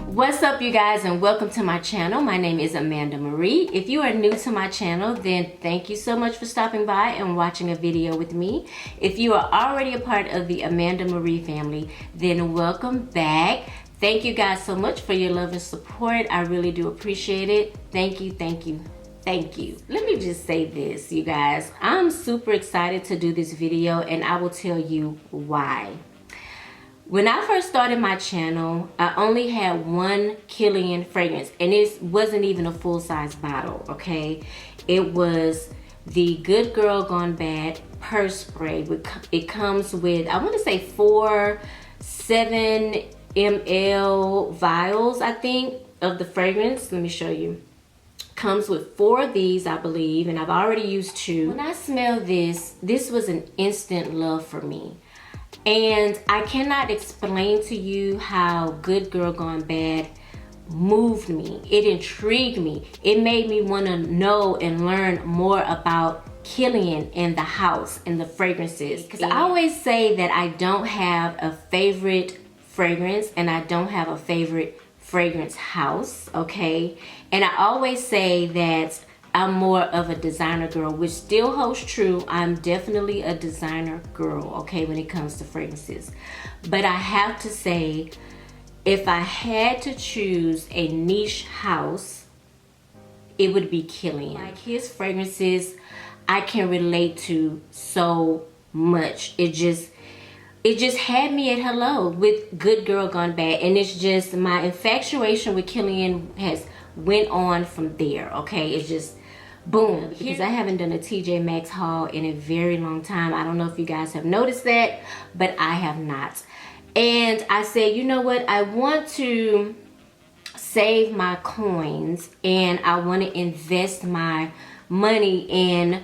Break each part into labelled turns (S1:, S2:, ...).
S1: What's up, you guys, and welcome to my channel. My name is Amanda Marie. If you are new to my channel, then thank you so much for stopping by and watching a video with me. If you are already a part of the Amanda Marie family, then welcome back. Thank you guys so much for your love and support. I really do appreciate it. Thank you, thank you, thank you. Let me just say this, you guys. I'm super excited to do this video, and I will tell you why. When I first started my channel, I only had one Kilian fragrance, and it wasn't even a full-size bottle, okay? It was the Good Girl Gone Bad purse spray. It comes with, I want to say 4 7 ml vials, I think, of the fragrance. Let me show you. Comes with 4 of these, I believe, and I've already used 2. When I smelled this was an instant love for me. And I cannot explain to you how Good Girl Gone Bad moved me. It intrigued me. It made me want to know and learn more about Kilian and the house and the fragrances. Because I always say that I don't have a favorite fragrance and I don't have a favorite fragrance house, okay? And I always say that I'm more of a designer girl, which still holds true. I'm definitely a designer girl, okay, when it comes to fragrances. But I have to say, if I had to choose a niche house, it would be Kilian. Like, his fragrances, I can relate to so much. It just had me at hello with Good Girl Gone Bad. And it's just, my infatuation with Kilian has went on from there, okay? It's just boom. Because I haven't done a TJ Maxx haul in a very long time. I don't know if you guys have noticed that, but I have not. And I said, you know what? I want to save my coins and I want to invest my money in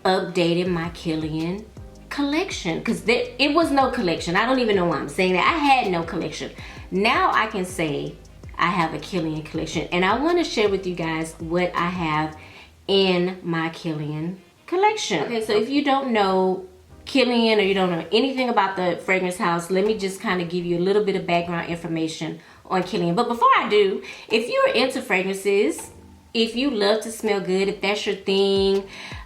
S1: updating my Kilian collection. Because it was no collection. I don't even know why I'm saying that. I had no collection. Now I can say I have a Kilian collection. And I want to share with you guys what I have in my Kilian collection. Okay, so if you don't know Kilian or you don't know anything about the fragrance house, let me just kind of give you a little bit of background information on Kilian. But before I do, if you're into fragrances, if you love to smell good, if that's your thing,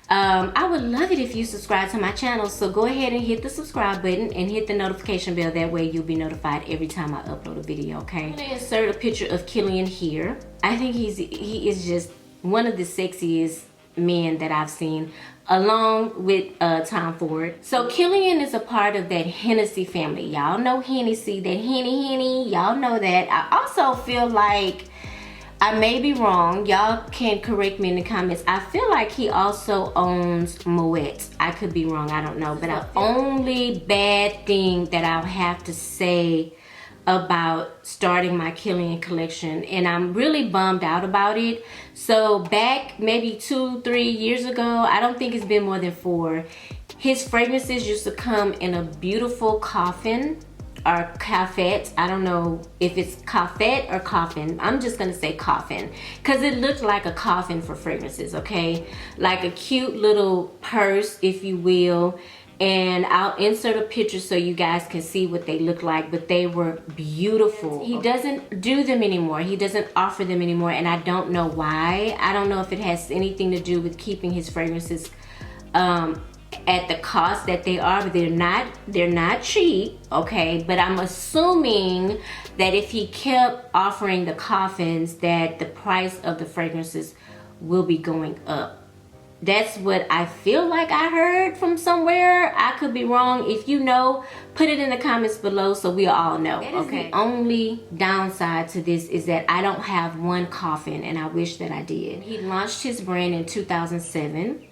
S1: I would love it if you subscribe to my channel. So go ahead and hit the subscribe button and hit the notification bell. That way you'll be notified every time I upload a video, okay? I'm gonna insert a picture of Kilian here. I think he is just one of the sexiest men that I've seen, along with Tom Ford. So Kilian is a part of that Hennessy family. Y'all know Hennessy, that Henny. Y'all know that. I also feel like, I may be wrong, y'all can correct me in the comments, I feel like he also owns Moet. I could be wrong, I don't know. But the only bad thing that I'll have to say about starting my Kilian collection, and I'm really bummed out about it. So back maybe 2-3 years ago, I don't think it's been more than 4, his fragrances used to come in a beautiful coffin or caffette. I don't know if it's caffette or coffin. I'm just gonna say coffin because it looked like a coffin for fragrances, okay? Like a cute little purse, if you will. And I'll insert a picture so you guys can see what they look like, but they were beautiful. He doesn't do them anymore. He doesn't offer them anymore, and I don't know why. I don't know if it has anything to do with keeping his fragrances at the cost that they are, but they're not cheap, okay? But I'm assuming that if he kept offering the coffins, that the price of the fragrances will be going up. That's what I feel like I heard from somewhere. I could be wrong. If you know, put it in the comments below so we all know, okay? The only downside to this is that I don't have one coffin, and I wish that I did. He launched his brand in 2007.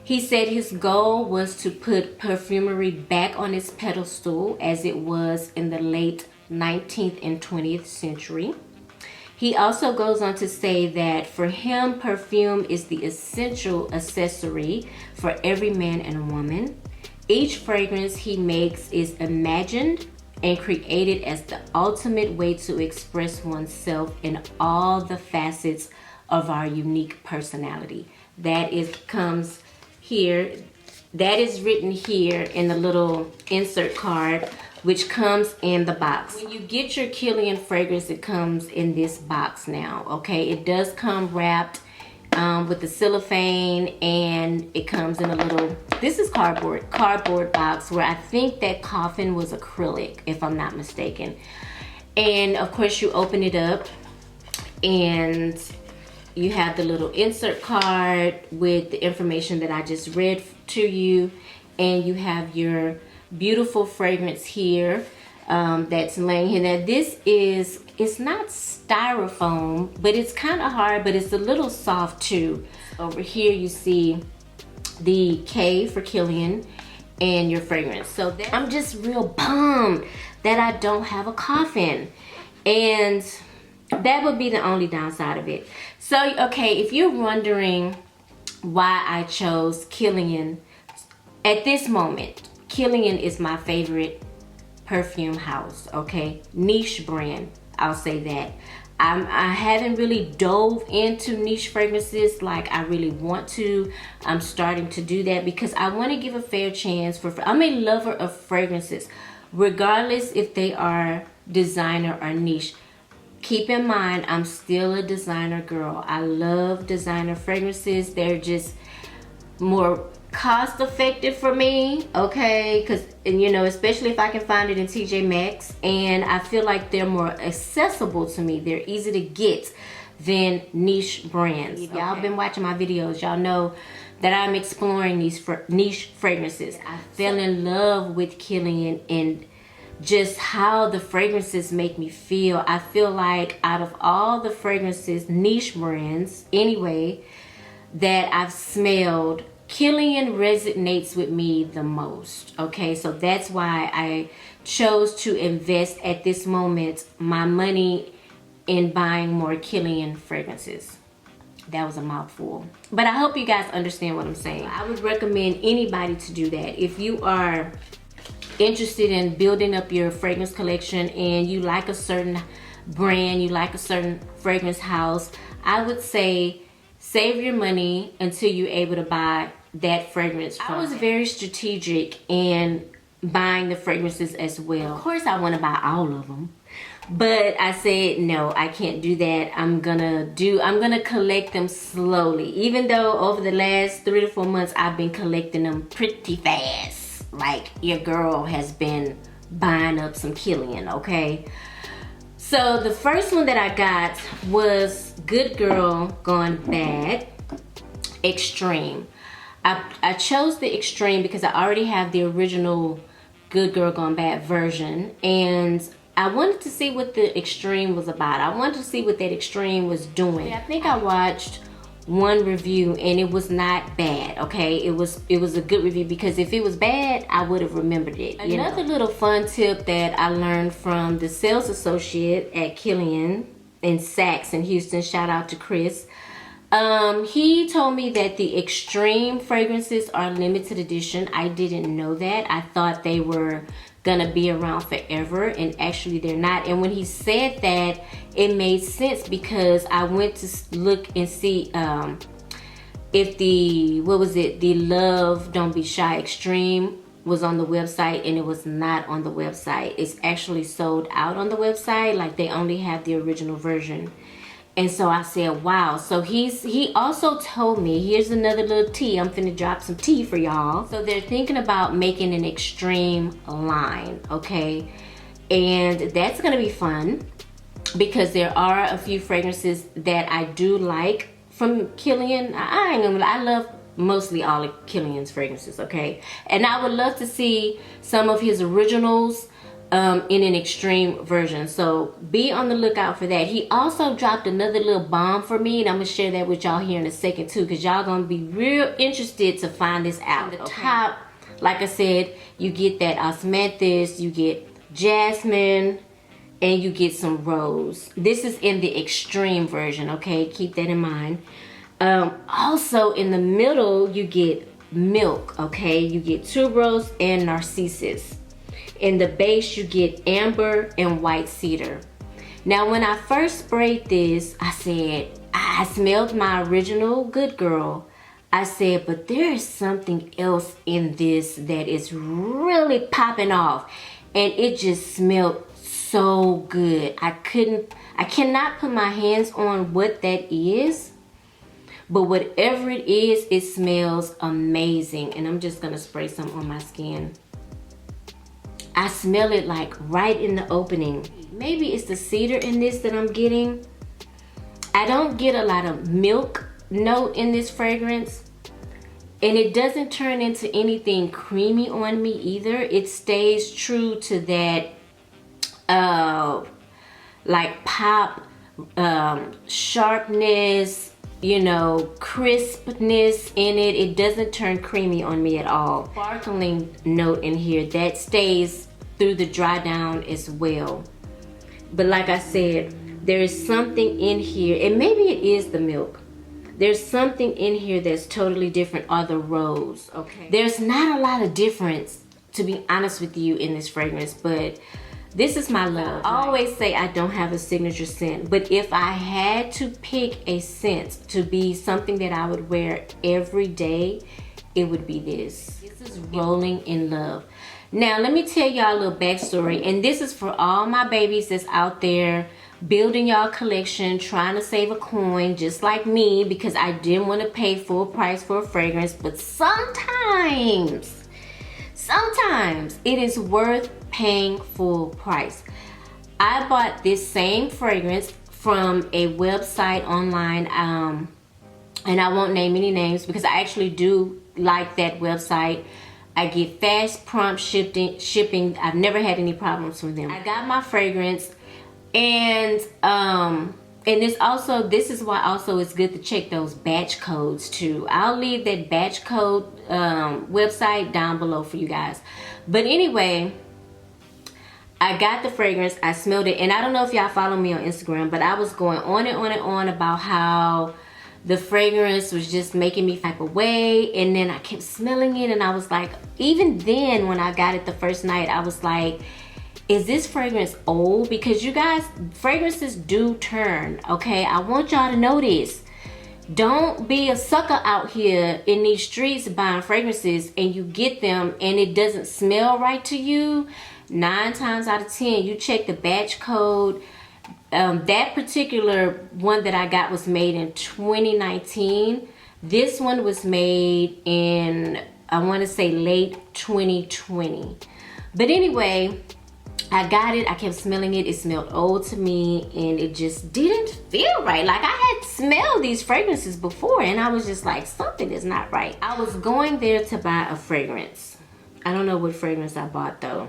S1: He said his goal was to put perfumery back on its pedestal as it was in the late 19th and 20th century. He also goes on to say that for him, perfume is the essential accessory for every man and woman. Each fragrance he makes is imagined and created as the ultimate way to express oneself in all the facets of our unique personality. That comes here. that is written here in the little insert card, which comes in the box. When you get your Kilian fragrance, it comes in this box now, okay? It does come wrapped with the cellophane, and it comes in a little, this is cardboard box, where I think that coffin was acrylic, if I'm not mistaken. And of course you open it up and you have the little insert card with the information that I just read to you, and you have your beautiful fragrance here that's laying here. Now this is, it's not styrofoam, but it's kind of hard, but it's a little soft too. Over here you see the K for Kilian and your fragrance. So I'm just real bummed that I don't have a coffin, and that would be the only downside of it. So, okay, if you're wondering why I chose Kilian, at this moment, Kilian is my favorite perfume house, okay? Niche brand, I'll say that. I haven't really dove into niche fragrances like I really want to. I'm starting to do that because I want to give a fair chance for, I'm a lover of fragrances, regardless if they are designer or niche. Keep in mind, I'm still a designer girl. I love designer fragrances. They're just more cost effective for me, okay? Because, and you know, especially if I can find it in TJ Maxx, and I feel like they're more accessible to me. They're easy to get than niche brands. If y'all been watching my videos, y'all know that I'm exploring these niche fragrances. I fell in love with Kilian and just how the fragrances make me feel. I feel like out of all the fragrances, niche brands anyway, that I've smelled, Kilian resonates with me the most, okay? So that's why I chose to invest at this moment my money in buying more Kilian fragrances. That was a mouthful, but I hope you guys understand what I'm saying. I would recommend anybody to do that. If you are interested in building up your fragrance collection and you like a certain brand, you like a certain fragrance house, I would say save your money until you're able to buy that fragrance from. I was very strategic in buying the fragrances as well. Of course I want to buy all of them, but I said no, I can't do that. I'm gonna collect them slowly, even though over the last 3 to 4 months I've been collecting them pretty fast. Like your girl has been buying up some Kilian, okay? So the first one that I got was Good Girl Gone Bad Extreme. I chose the Extreme because I already have the original Good Girl Gone Bad version, and I wanted to see what the Extreme was about. I wanted to see what that Extreme was doing. I think I watched one review and it was not bad, okay? It was a good review, because if it was bad, I would have remembered it. Another little fun tip that I learned from the sales associate at Kilian in Saks in Houston, shout out to Chris. He told me that the Extreme fragrances are limited edition. I didn't know that. I thought they were gonna be around forever, and actually they're not. And when he said that, it made sense, because I went to look and see if the, what was it, the Love Don't Be Shy Extreme was on the website, and it was not on the website. It's actually sold out on the website, like they only have the original version. And so I said, wow. So he also told me, here's another little tea. I'm finna drop some tea for y'all. So they're thinking about making an Extreme line, okay? And that's gonna be fun, because there are a few fragrances that I do like from Kilian. I ain't gonna lie, I love mostly all of Kilian's fragrances, okay? And I would love to see some of his originals in an Extreme version, so be on the lookout for that. He also dropped another little bomb for me, and I'm gonna share that with y'all here in a second too, because y'all gonna be real interested to find this out. At the top, like I said, you get that osmanthus, you get jasmine, and you get some rose. This is in the Extreme version, okay? Keep that in mind. Also in the middle, you get milk, okay? You get tuberose and narcissus. In the base, you get amber and white cedar. Now, when I first sprayed this, I said, I smelled my original Good Girl. I said, but there is something else in this that is really popping off. And it just smelled so good. I cannot put my hands on what that is. But whatever it is, it smells amazing. And I'm just gonna spray some on my skin. I smell it like right in the opening. Maybe it's the cedar in this that I'm getting. I don't get a lot of milk note in this fragrance. And it doesn't turn into anything creamy on me either. It stays true to that like pop, sharpness, you know, crispness in it. It doesn't turn creamy on me at all. Sparkling note in here that stays through the dry down as well. But like I said, there is something in here, and maybe it is the milk. There's something in here that's totally different, or the rose, okay? There's not a lot of difference, to be honest with you, in this fragrance, but this is my love. I always say I don't have a signature scent, but if I had to pick a scent to be something that I would wear every day, it would be this. This is Rolling in Love. Now, let me tell y'all a little backstory, and this is for all my babies that's out there building y'all collection, trying to save a coin just like me, because I didn't want to pay full price for a fragrance. But sometimes it is worth paying full price. I bought this same fragrance from a website online, and I won't name any names because I actually do like that website. I get fast, prompt shipping. I've never had any problems with them. I got my fragrance. And this is why also it's good to check those batch codes too. I'll leave that batch code website down below for you guys. But anyway, I got the fragrance, I smelled it, and I don't know if y'all follow me on Instagram, but I was going on and on and on about how the fragrance was just making me type away. And then I kept smelling it, and I was like, even then when I got it the first night, I was like, is this fragrance old? Because you guys, fragrances do turn, okay? I want y'all to know this. Don't be a sucker out here in these streets buying fragrances and you get them and it doesn't smell right to you. 9 times out of 10, you check the batch code. That particular one that I got was made in 2019. This one was made in, I want to say, late 2020. But anyway, I got it, I kept smelling it, it smelled old to me, and it just didn't feel right. Like, I had smelled these fragrances before, and I was just like, something is not right. I was going there to buy a fragrance. I don't know what fragrance I bought though.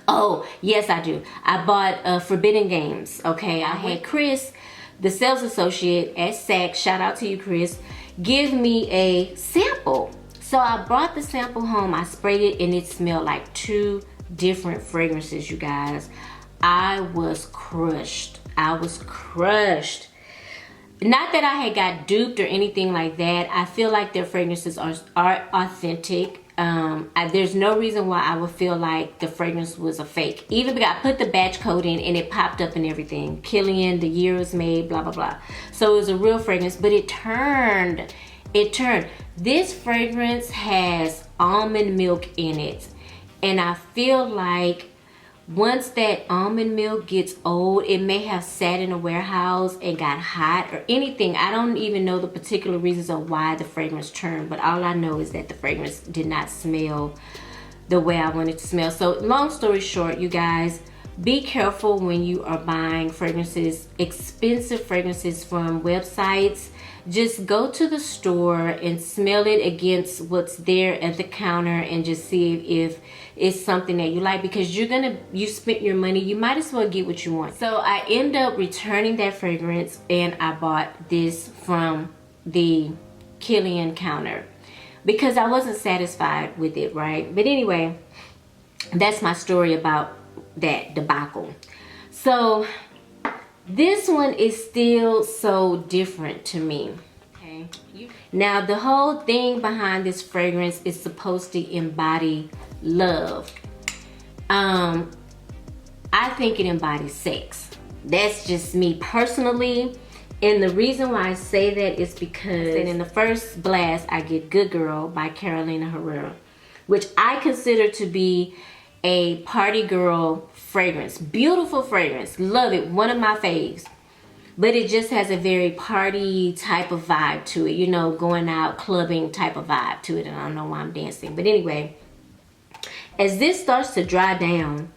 S1: Oh, yes I do. I bought Forbidden Games, okay? I had Chris, the sales associate at Saks, shout out to you Chris, give me a sample. So I brought the sample home, I sprayed it, and it smelled like 2 different fragrances, you guys. I was crushed. I was crushed. Not that I had got duped or anything like that. I feel like their fragrances are authentic. There's no reason why I would feel like the fragrance was a fake. Even because I put the batch code in and it popped up and everything. Kilian, the year it was made, blah, blah, blah. So it was a real fragrance, but it turned. It turned. This fragrance has almond milk in it. And I feel like once that almond milk gets old, it may have sat in a warehouse and got hot or anything. I don't even know the particular reasons of why the fragrance turned, but all I know is that the fragrance did not smell the way I wanted to smell. So long story short, you guys, be careful when you are buying fragrances, expensive fragrances from websites. Just go to the store and smell it against what's there at the counter and just see if it's something that you like, because you spent your money, you might as well get what you want. So I end up returning that fragrance and I bought this from the Kilian counter because I wasn't satisfied with it, right? But anyway, that's my story about that debacle. So this one is still so different to me, okay? Now, the whole thing behind this fragrance is supposed to embody love. I think it embodies sex. That's just me personally. And the reason why I say that is because in the first blast, I get Good Girl by Carolina Herrera, which I consider to be a party girl fragrance. Beautiful fragrance. Love it. One of my faves. But it just has a very party type of vibe to it. You know, going out clubbing type of vibe to it. And I don't know why I'm dancing. But anyway, as this starts to dry down,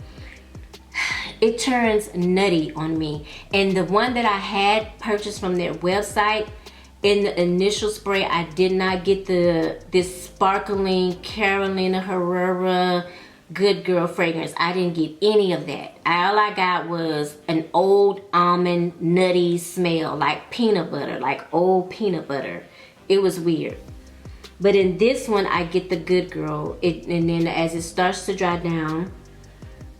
S1: it turns nutty on me. And the one that I had purchased from their website, in the initial spray, I did not get this sparkling Carolina Herrera Good Girl fragrance. I didn't get any of that. All I got was an old almond nutty smell, like peanut butter, like old peanut butter. It was weird. But in this one, I get the Good Girl. And then as it starts to dry down,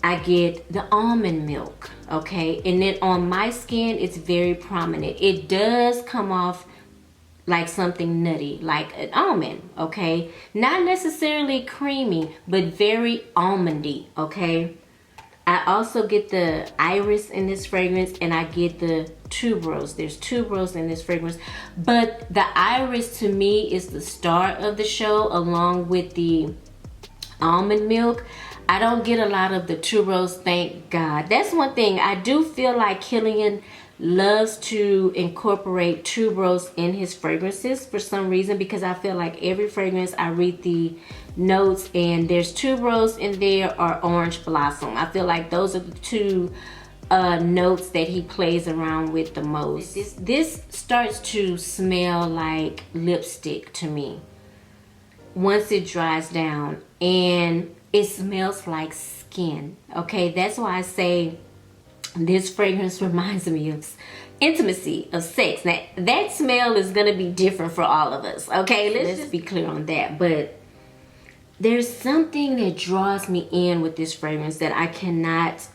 S1: I get the almond milk, okay? And then on my skin, it's very prominent. It does come off like something nutty, like an almond, okay? Not necessarily creamy, but very almondy, okay? I also get the iris in this fragrance, and I get the tuberose. There's tuberose in this fragrance, but the iris to me is the star of the show, along with the almond milk. I don't get a lot of the tuberose, thank God. That's one thing. I do feel like Kilian loves to incorporate tuberose in his fragrances for some reason, because I feel like every fragrance I read the notes and there's tuberose in there or orange blossom. I feel like those are the two notes that he plays around with the most. This starts to smell like lipstick to me once it dries down, and it smells like skin, okay? That's why I say this fragrance reminds me of intimacy, of sex. Now, that smell is gonna be different for all of us, okay? Let's be clear on that. But there's something that draws me in with this fragrance that I cannot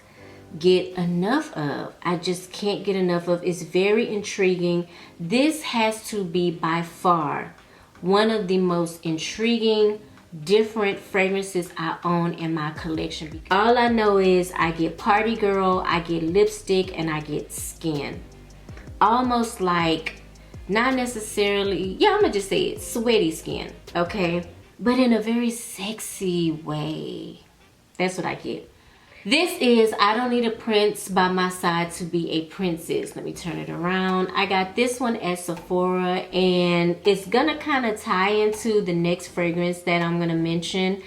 S1: get enough of. I just can't get enough of. It's very intriguing. This has to be by far one of the most intriguing, different fragrances I own in my collection. All I know is I get party girl, I get lipstick, and I get skin. Almost like, not necessarily, yeah, I'm gonna just say it, sweaty skin, okay? But in a very sexy way. That's what I get. This is I Don't Need a Prince by my side to be a princess. Let me turn it around. I got this one at Sephora, and it's gonna kind of tie into the next fragrance that I'm gonna mention.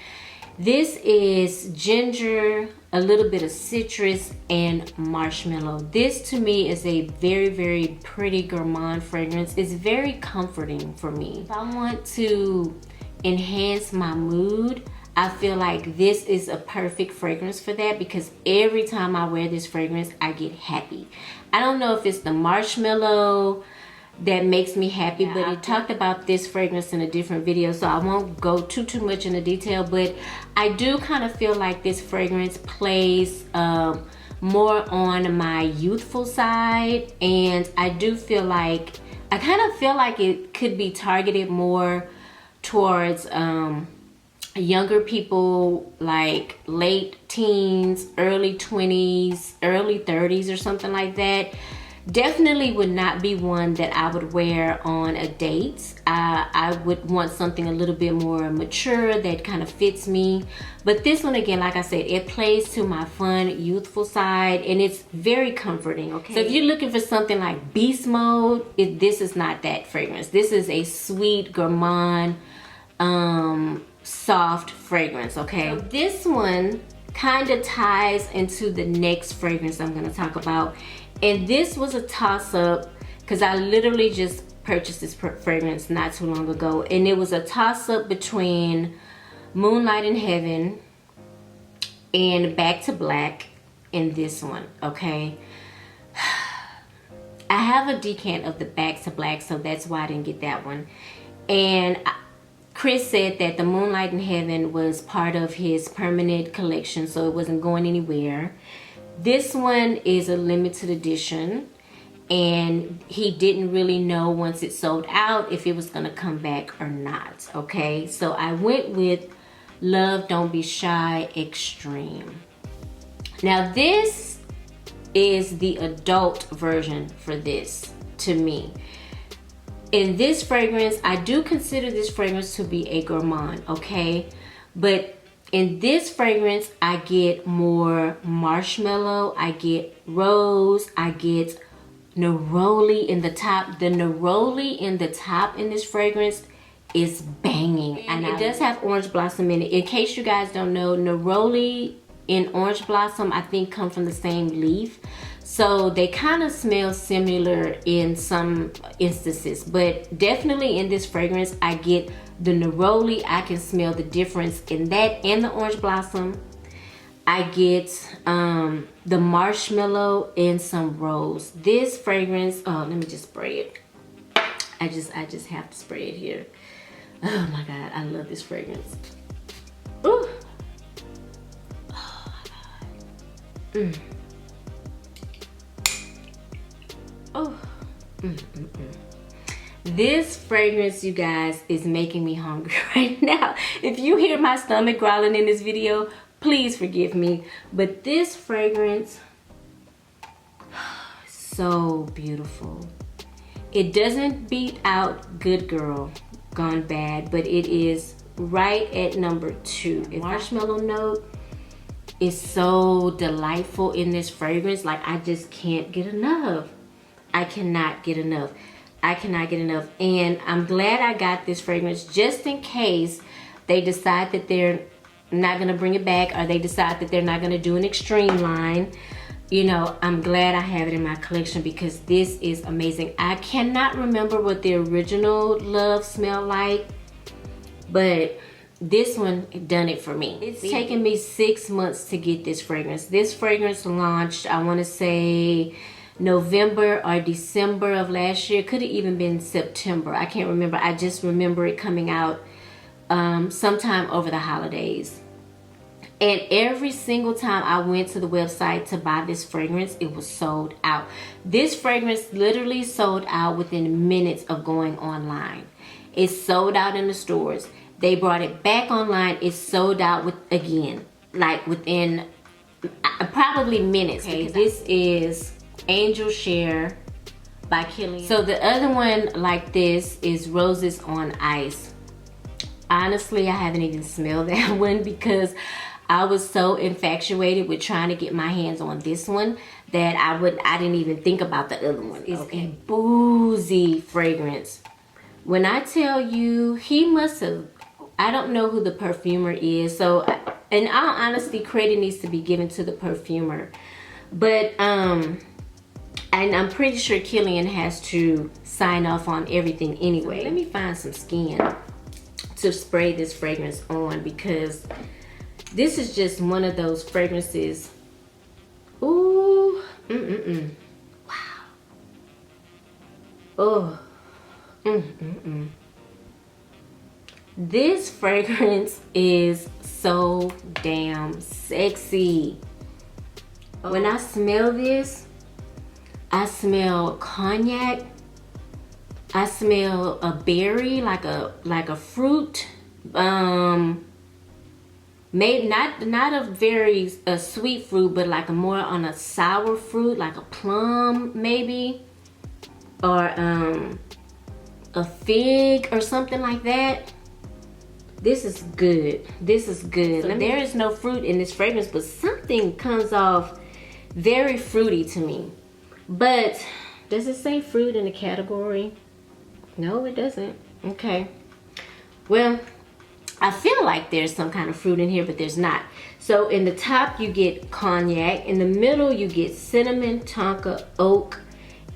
S1: This is ginger, a little bit of citrus, and marshmallow. This to me is a very, very pretty gourmand fragrance. It's very comforting for me. If I want to enhance my mood, I feel like this is a perfect fragrance for that, because every time I wear this fragrance, I get happy. I don't know if it's the marshmallow that makes me happy, but I talked about this fragrance in a different video, so I won't go too much into detail, but I do kind of feel like this fragrance plays more on my youthful side, and I do feel like, I kind of feel like it could be targeted more towards younger people, like late teens, early 20s, early 30s or something like that. Definitely would not be one that I would wear on a date. I would want something a little bit more mature that kind of fits me. But this one, again, like I said, it plays to my fun, youthful side, and it's very comforting, okay? So if you're looking for something like beast mode, this is not that fragrance. This is a sweet, gourmand, soft fragrance, okay? So this one kind of ties into the next fragrance I'm going to talk about, and this was a toss-up because I literally just purchased this fragrance not too long ago, and it was a toss-up between Moonlight in Heaven and Back to Black and this one, okay? I have a decant of the Back to Black, so that's why I didn't get that one. And Chris said that the Moonlight in Heaven was part of his permanent collection, so it wasn't going anywhere. This one is a limited edition, and he didn't really know once it sold out if it was going to come back or not, okay? So I went with Love Don't Be Shy Extreme. Now this is the adult version for this, to me. In this fragrance, I do consider this fragrance to be a gourmand, okay? But in this fragrance, I get more marshmallow, I get rose, I get neroli in the top. The neroli in the top in this fragrance is banging. And it does have orange blossom in it. In case you guys don't know, neroli and orange blossom, I think, come from the same leaf. So they kind of smell similar in some instances, but definitely in this fragrance, I get the neroli. I can smell the difference in that and the orange blossom. I get the marshmallow and some rose. This fragrance, oh, let me just spray it. I just have to spray it here. Oh my God, I love this fragrance. Ooh. Oh my God. Oh, This fragrance, you guys, is making me hungry right now. If you hear my stomach growling in this video, please forgive me. But this fragrance, so beautiful. It doesn't beat out Good Girl Gone Bad, but it is right at number 2. Marshmallow note is so delightful in this fragrance. Like, I just can't get enough. I cannot get enough. I cannot get enough. And I'm glad I got this fragrance just in case they decide that they're not going to bring it back, or they decide that they're not going to do an extreme line. You know, I'm glad I have it in my collection because this is amazing. I cannot remember what the original Love smelled like, but this one done it for me. It's taken me 6 months to get this fragrance. This fragrance launched, I want to say, November or December of last year. Could have even been September. I can't remember. I just remember it coming out sometime over the holidays. And every single time I went to the website to buy this fragrance, it was sold out. This fragrance literally sold out within minutes of going online. It sold out in the stores. They brought it back online. It sold out again, like within probably minutes. Okay, this is Angel Share by Kilian. So the other one like this is Roses on Ice. Honestly, I haven't even smelled that one because I was so infatuated with trying to get my hands on this one that I didn't even think about the other one. It's a boozy fragrance. When I tell you, he must have, I don't know who the perfumer is. So in all honesty, credit needs to be given to the perfumer. But and I'm pretty sure Kilian has to sign off on everything anyway. So let me find some skin to spray this fragrance on, because this is just one of those fragrances. Ooh, wow. Oh, This fragrance is so damn sexy. When I smell this, I smell cognac. I smell a berry, like a fruit. Maybe not a very sweet fruit, but like a more on a sour fruit, like a plum maybe, or a fig or something like that. This is good. This is good. So there is no fruit in this fragrance, but something comes off very fruity to me. But does it say fruit in the category? No, it doesn't. Okay. Well, I feel like there's some kind of fruit in here, but there's not. So in the top, you get cognac. In the middle, you get cinnamon, tonka, oak.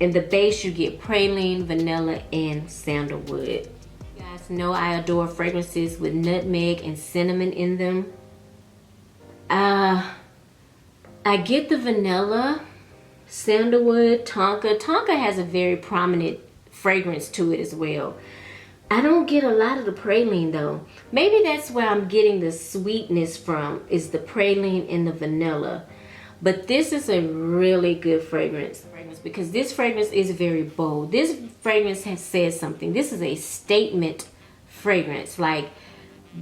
S1: In the base, you get praline, vanilla, and sandalwood. You guys know I adore fragrances with nutmeg and cinnamon in them. I get the vanilla, sandalwood, tonka. Tonka has a very prominent fragrance to it as well. I don't get a lot of the praline though. Maybe that's where I'm getting the sweetness from, is the praline and the vanilla. But this is a really good fragrance because this fragrance is very bold. This fragrance has said something. This is a statement fragrance. Like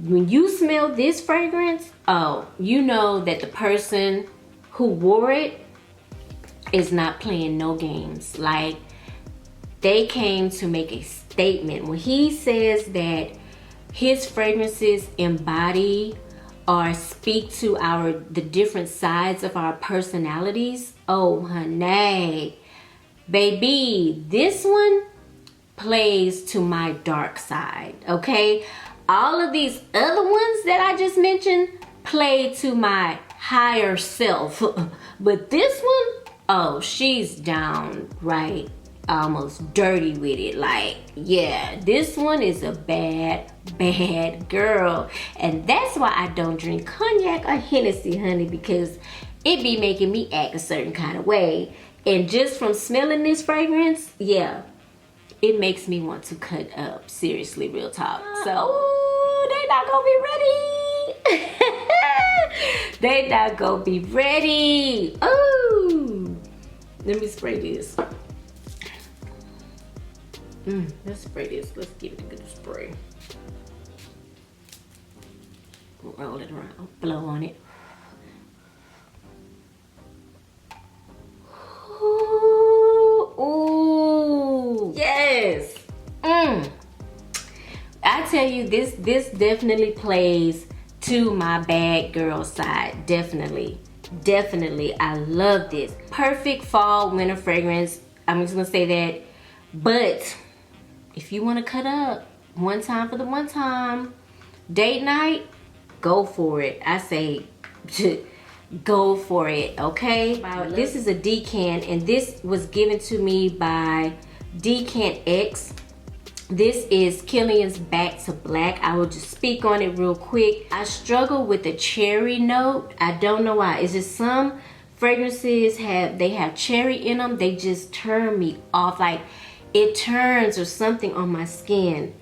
S1: when you smell this fragrance, oh, you know that the person who wore it is not playing no games. Like they came to make a statement. When he says that his fragrances embody or speak to the different sides of our personalities, oh honey, baby, this one plays to my dark side, okay? All of these other ones that I just mentioned play to my higher self. But this one, oh, she's downright almost dirty with it. Like, yeah, this one is a bad girl. And that's why I don't drink cognac or Hennessy, honey, because it be making me act a certain kind of way. And just from smelling this fragrance, yeah, it makes me want to cut up. Seriously, real talk. So, they not gonna be ready. They not gonna be ready. Oh, let me spray this. Let's spray this. Let's give it a good spray. Roll it around. Blow on it. Ooh, yes. I tell you, this definitely plays to my bad girl side. Definitely. I love this. Perfect fall winter fragrance. I'm just gonna say that. But if you want to cut up one time for the one time, date night, go for it. I say go for it, okay? This is a Decant, and this was given to me by Decant X. This is Kilian's Back to Black. I will just speak on it real quick. I struggle with the cherry note. I don't know why. It's just some fragrances have cherry in them. They just turn me off. Like, it turns or something on my skin.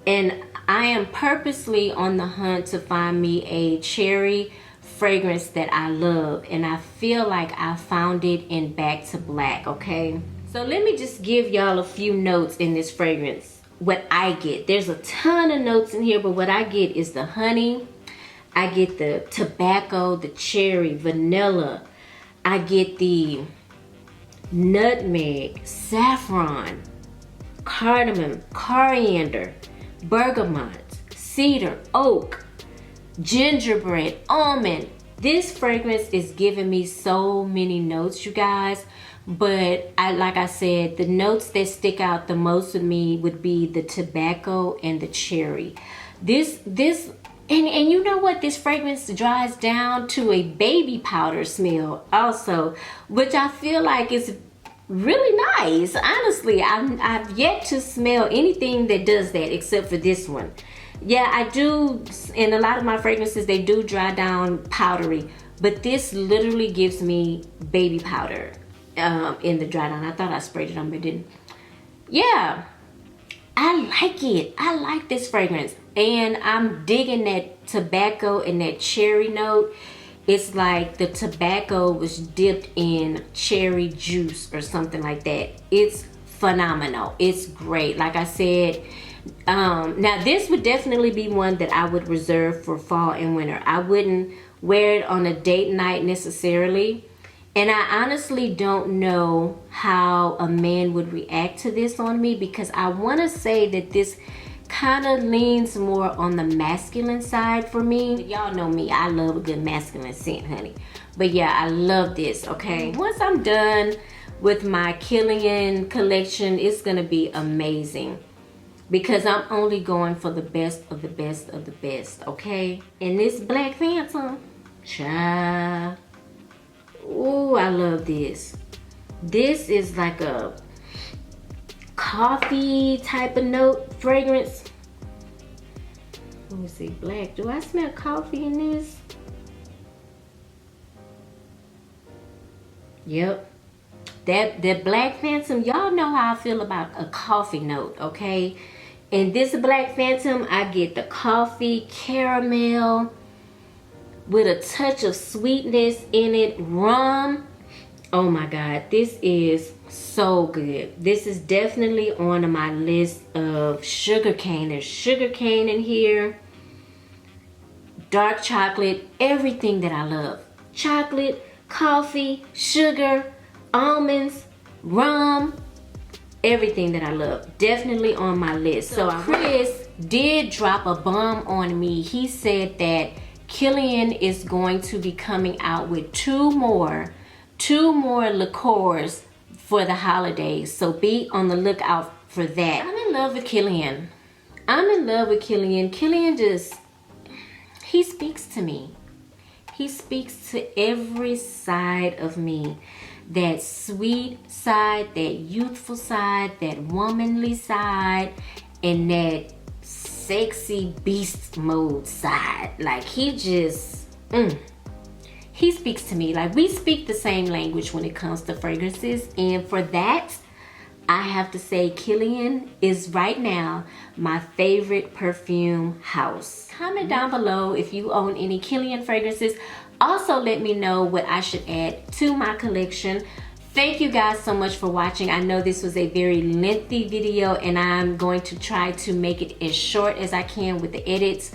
S1: And I am purposely on the hunt to find me a cherry fragrance that I love, and I feel like I found it in Back to Black, okay? So let me just give y'all a few notes in this fragrance. What I get, there's a ton of notes in here, but what I get is the honey, I get the tobacco, the cherry, vanilla, I get the nutmeg, saffron, cardamom, coriander, bergamot, cedar, oak, gingerbread, almond. This fragrance is giving me so many notes, you guys, but like I said, the notes that stick out the most with me would be the tobacco and the cherry. And you know what, this fragrance dries down to a baby powder smell also, which I feel like is really nice. Honestly, I've yet to smell anything that does that except for this one. Yeah, I do, in a lot of my fragrances, they do dry down powdery, but this literally gives me baby powder in the dry down. I thought I sprayed it on, but didn't. Yeah, I like it. I like this fragrance, and I'm digging that tobacco and that cherry note. It's like the tobacco was dipped in cherry juice or something like that. It's phenomenal. It's great. Like I said, now this would definitely be one that I would reserve for fall and winter. I wouldn't wear it on a date night necessarily, and I honestly don't know how a man would react to this on me, because I want to say that this kind of leans more on the masculine side for me. Y'all know me, I love a good masculine scent, honey. But yeah, I love this, okay? Once I'm done with my Kilian collection, it's gonna be amazing, because I'm only going for the best of the best of the best, okay? And this Black Phantom, child, ooh, I love this. This is like a coffee type of note fragrance. Let me see, black. Do I smell coffee in this? Yep. That Black Phantom, y'all know how I feel about a coffee note, okay? In this Black Phantom, I get the coffee, caramel, with a touch of sweetness in it, rum. Oh my God, this is so good. This is definitely on my list of sugarcane. There's sugarcane in here, dark chocolate, everything that I love. Chocolate, coffee, sugar, almonds, rum. everything that I love. Definitely on my list. So Chris did drop a bomb on me. He said that Kilian is going to be coming out with two more liqueurs for the holidays. So be on the lookout for that. I'm in love with Kilian. Kilian just, he speaks to me. He speaks to every side of me. That sweet side, that youthful side, that womanly side, and that sexy beast mode side. Like, he just, he speaks to me. Like, we speak the same language when it comes to fragrances. And for that, I have to say Kilian is right now my favorite perfume house. Comment down below if you own any Kilian fragrances. Also, let me know what I should add to my collection. Thank you guys so much for watching. I know this was a very lengthy video and I'm going to try to make it as short as I can with the edits.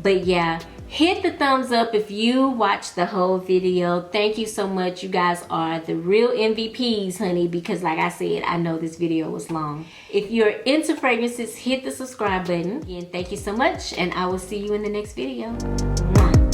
S1: But yeah, hit the thumbs up if you watched the whole video. Thank you so much. You guys are the real MVPs, honey, because like I said, I know this video was long. If you're into fragrances, hit the subscribe button. Again, thank you so much, and I will see you in the next video. Mwah.